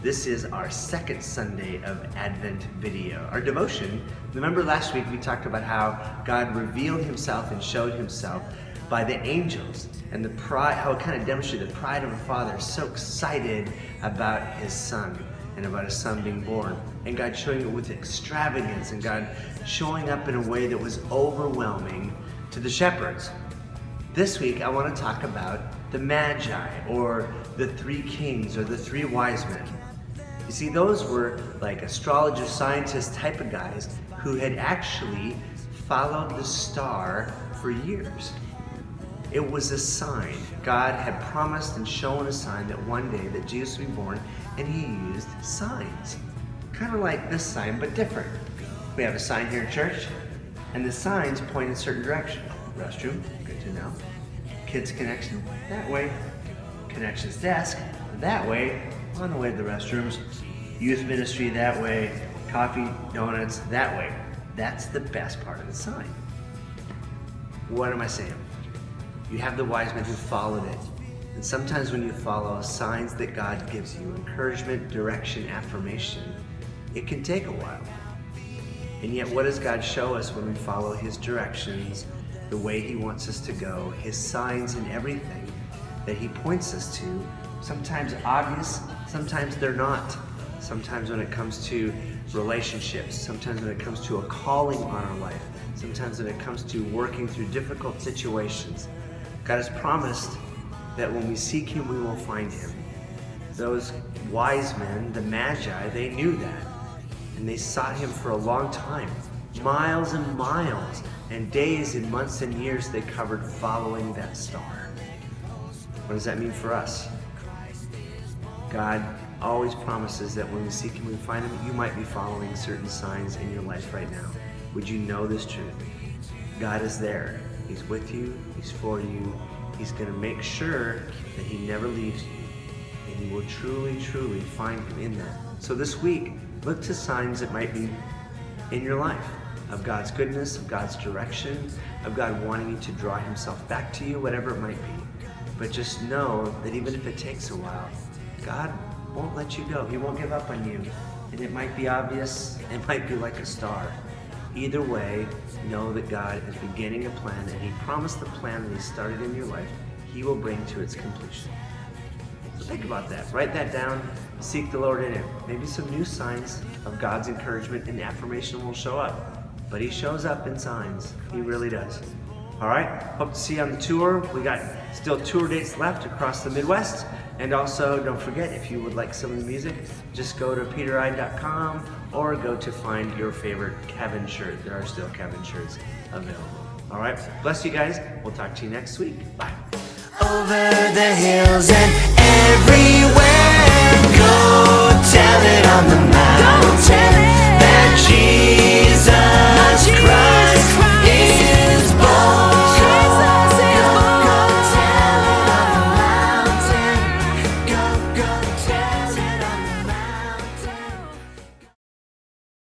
This is our second Sunday of Advent video. Our devotion, remember last week we talked about how God revealed himself and showed himself by the angels and the pride, how it kind of demonstrated the pride of a father so excited about his son and about his son being born. And God showing it with extravagance and God showing up in a way that was overwhelming to the shepherds. This week I want to talk about the Magi, or the three kings, or the three wise men. You see, those were like astrologers, scientists type of guys who had actually followed the star for years. It was a sign. God had promised and shown a sign that one day that Jesus would be born, and he used signs. Kind of like this sign, but different. We have a sign here in church, and the signs point in a certain direction. Restroom, good to know. Kids connection, that way. Connections desk, that way. On the way to the restrooms. Youth ministry, that way. Coffee, donuts, that way. That's the best part of the sign. What am I saying? You have the wise men who followed it. And sometimes when you follow signs that God gives you, encouragement, direction, affirmation, it can take a while. And yet what does God show us when we follow his directions, the way he wants us to go, his signs and everything that he points us to? Sometimes obvious, sometimes they're not. Sometimes when it comes to relationships, sometimes when it comes to a calling on our life, sometimes when it comes to working through difficult situations. God has promised that when we seek him, we will find him. Those wise men, the Magi, they knew that. And they sought him for a long time. Miles and miles, and days and months and years they covered following that star. What does that mean for us? God always promises that when we seek him, we find him. You might be following certain signs in your life right now. Would you know this truth? God is there. He's with you. He's for you. He's going to make sure that he never leaves you. And you will truly, truly find him in that. So this week, look to signs that might be in your life of God's goodness, of God's direction, of God wanting you to draw himself back to you, whatever it might be. But just know that even if it takes a while, God won't let you go. He won't give up on you. And it might be obvious. It might be like a star. Either way, know that God is beginning a plan, and he promised the plan that he started in your life, he will bring to its completion. So think about that. Write that down. Seek the Lord in it. Maybe some new signs of God's encouragement and affirmation will show up. But he shows up in signs. He really does. All right, hope to see you on the tour. We got still tour dates left across the Midwest. And also, don't forget, if you would like some of the music, just go to pedereide.com or go to find your favorite Kevin shirt. There are still Kevin shirts available. All right, bless you guys. We'll talk to you next week. Bye. Over the hills and